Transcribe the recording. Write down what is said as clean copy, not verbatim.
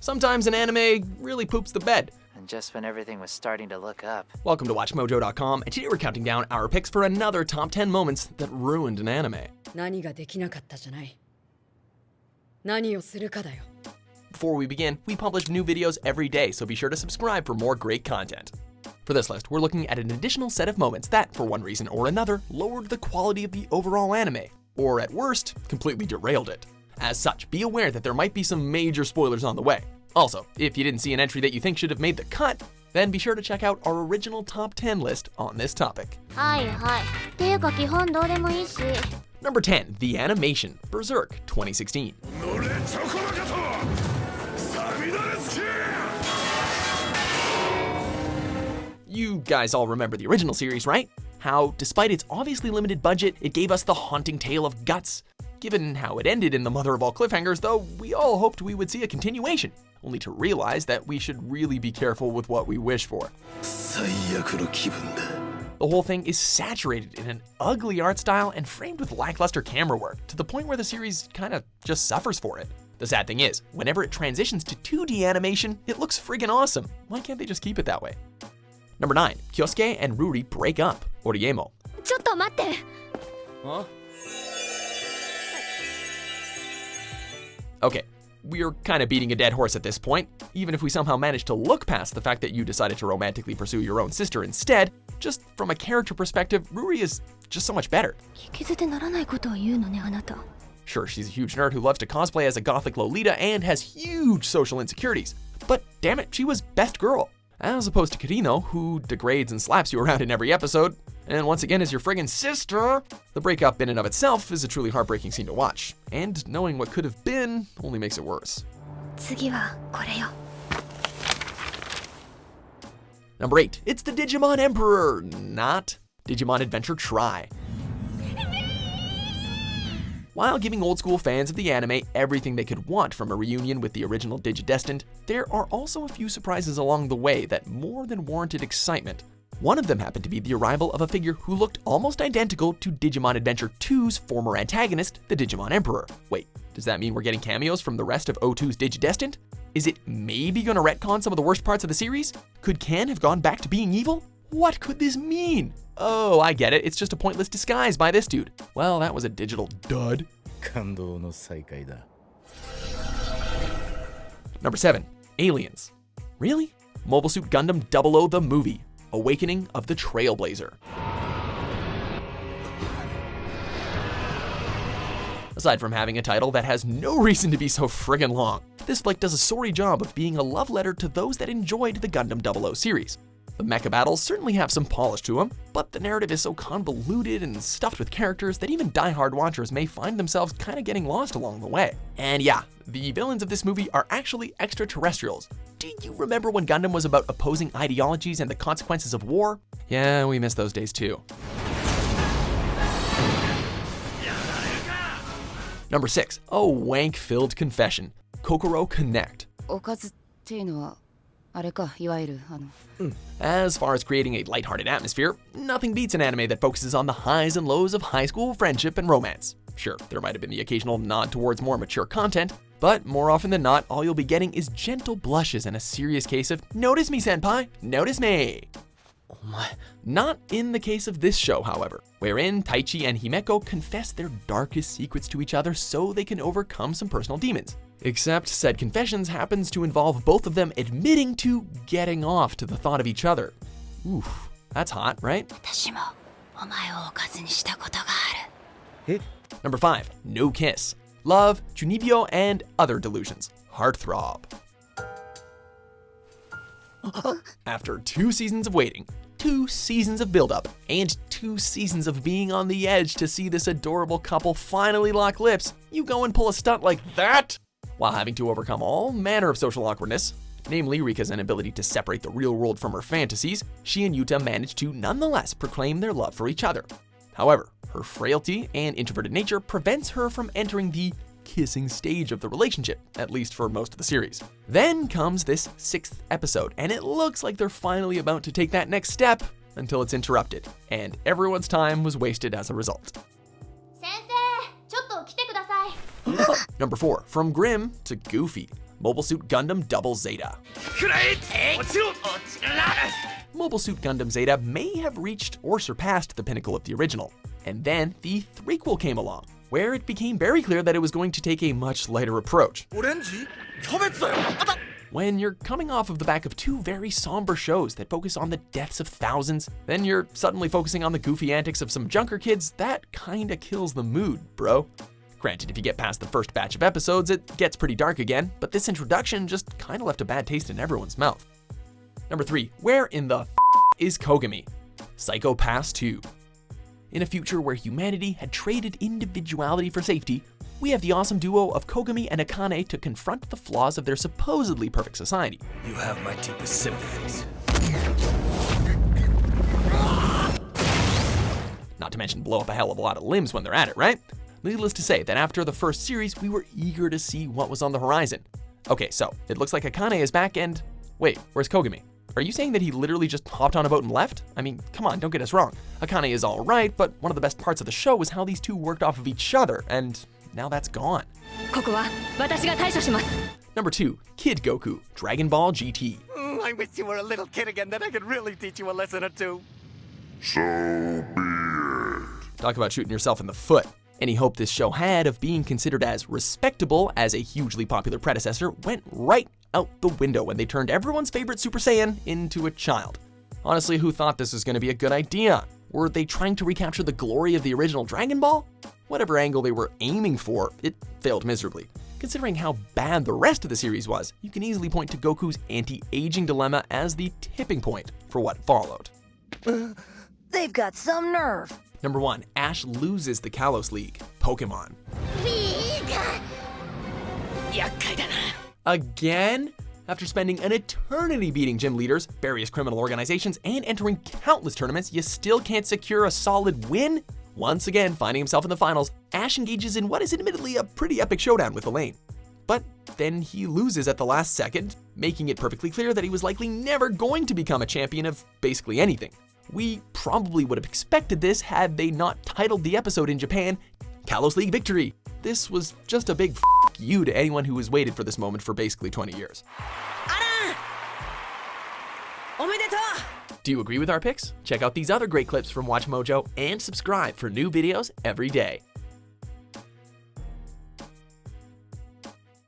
Sometimes an anime really poops the bed. And just when everything was starting to look up. Welcome to WatchMojo.com, and today we're counting down our picks for another top 10 moments that ruined an anime. 何ができなかったじゃない。何をするかだよ。Before we begin, we publish new videos every day, so be sure to subscribe for more great content. For this list, we're looking at an additional set of moments that, for one reason or another, lowered the quality of the overall anime, or at worst, completely derailed it. As such, be aware that there might be some major spoilers on the way. Also, if you didn't see an entry that you think should have made the cut, then be sure to check out our original top 10 list on this topic. Number 10, the animation, Berserk 2016. You guys all remember the original series, right? How, despite its obviously limited budget, it gave us the haunting tale of guts. Given how it ended in the mother of all cliffhangers, though, we all hoped we would see a continuation, only to realize that we should really be careful with what we wish for. The whole thing is saturated in an ugly art style and framed with lackluster camera work, to the point where the series kinda just suffers for it. The sad thing is, whenever it transitions to 2D animation, it looks friggin' awesome. Why can't they just keep it that way? Number 9, Kyousuke and Ruri break up, OreImo. ちょっと待って。 Huh? Okay, we're kind of beating a dead horse at this point. Even if we somehow manage to look past the fact that you decided to romantically pursue your own sister instead, just from a character perspective, Ruri is just so much better. 聞き捨てならないことを言うのね、あなた。 Sure, she's a huge nerd who loves to cosplay as a gothic Lolita and has huge social insecurities. But damn it, she was best girl. As opposed to Kirino, who degrades and slaps you around in every episode, and once again is your friggin' sister. The breakup in and of itself is a truly heartbreaking scene to watch, and knowing what could have been only makes it worse. 次はこれよ。 Number 8, it's the Digimon Emperor, not Digimon Adventure Tri. While giving old school fans of the anime everything they could want from a reunion with the original Digidestined, there are also a few surprises along the way that more than warranted excitement. One of them happened to be the arrival of a figure who looked almost identical to Digimon Adventure 2's former antagonist, the Digimon Emperor. Wait, does that mean we're getting cameos from the rest of O2's Digidestined? Is it maybe gonna retcon some of the worst parts of the series? Could Ken have gone back to being evil? What could this mean? Oh, I get it, it's just a pointless disguise by this dude. Well, that was a digital dud. Number 7, Aliens. Really? Mobile Suit Gundam ZZ the movie, Awakening of the Trailblazer. Aside from having a title that has no reason to be so friggin' long, this flick does a sorry job of being a love letter to those that enjoyed the Gundam ZZ series. The mecha battles certainly have some polish to them, but the narrative is so convoluted and stuffed with characters that even die-hard watchers may find themselves kinda getting lost along the way. And yeah, the villains of this movie are actually extraterrestrials. Do you remember when Gundam was about opposing ideologies and the consequences of war? Yeah, we miss those days too. Number 6, a wank-filled confession, Kokoro Connect. おかずっていうのはあれか、いわゆるAs far as creating a lighthearted atmosphere, nothing beats an anime that focuses on the highs and lows of high school friendship and romance. Sure, there might have been the occasional nod towards more mature content, but more often than not, all you'll be getting is gentle blushes and a serious case of, "Notice me, senpai, notice me." Not in the case of this show, however, wherein Taichi and Himeko confess their darkest secrets to each other so they can overcome some personal demons. Except said confessions happens to involve both of them admitting to getting off to the thought of each other. Oof, that's hot, right? 私もお前をおかずにしたことがある。 Number 5, No Kiss. Love, Chunibyo and Other Delusions. Heartthrob. After 2 seasons of waiting, 2 seasons of build-up, and 2 seasons of being on the edge to see this adorable couple finally lock lips, you go and pull a stunt like that? While having to overcome all manner of social awkwardness, namely Rika's inability to separate the real world from her fantasies, she and Yuta manage to nonetheless proclaim their love for each other. However, her frailty and introverted nature prevents her from entering the kissing stage of the relationship, at least for most of the series. Then comes this 6th episode, and it looks like they're finally about to take that next step until it's interrupted, and everyone's time was wasted as a result. 先生、ちょっと来てください。 Number 4, from grim to goofy, Mobile Suit Gundam ZZ. Mobile Suit Gundam ZZ may have reached or surpassed the pinnacle of the original. And then the threequel came along, where it became very clear that it was going to take a much lighter approach. When you're coming off of the back of two very somber shows that focus on the deaths of thousands, then you're suddenly focusing on the goofy antics of some junker kids, that kinda kills the mood, bro. Granted, if you get past the first batch of episodes, it gets pretty dark again, but this introduction just kinda left a bad taste in everyone's mouth. Number 3, where in the is Kogami? Psycho-Pass 2. In a future where humanity had traded individuality for safety, we have the awesome duo of Kogami and Akane to confront the flaws of their supposedly perfect society. You have my deepest sympathies. Not to mention blow up a hell of a lot of limbs when they're at it, right? Needless to say that after the first series, we were eager to see what was on the horizon. Okay, so it looks like Akane is back and... Wait, where's Kogami? Are you saying that he literally just hopped on a boat and left? I mean, come on, don't get us wrong. Akane is alright, but one of the best parts of the show was how these two worked off of each other, and now that's gone. ここは私が対処します。 Number 2, Kid Goku, Dragon Ball GT. I wish you were a little kid again, then I could really teach you a lesson or two. Talk about shooting yourself in the foot. Any hope this show had of being considered as respectable as a hugely popular predecessor went right out the window when they turned everyone's favorite Super Saiyan into a child. Honestly, who thought this was going to be a good idea? Were they trying to recapture the glory of the original Dragon Ball? Whatever angle they were aiming for, it failed miserably. Considering how bad the rest of the series was, you can easily point to Goku's anti-aging dilemma as the tipping point for what followed. They've got some nerve. Number 1, Ash loses the Kalos League, Pokemon. Again? After spending an eternity beating gym leaders, various criminal organizations, and entering countless tournaments, you still can't secure a solid win? Once again, finding himself in the finals, Ash engages in what is admittedly a pretty epic showdown with Elaine. But then he loses at the last second, making it perfectly clear that he was likely never going to become a champion of basically anything. We probably would have expected this had they not titled the episode in Japan, Kalos League Victory. This was just a big f*** you to anyone who has waited for this moment for basically 20 years. Do you agree with our picks? Check out these other great clips from WatchMojo and subscribe for new videos every day.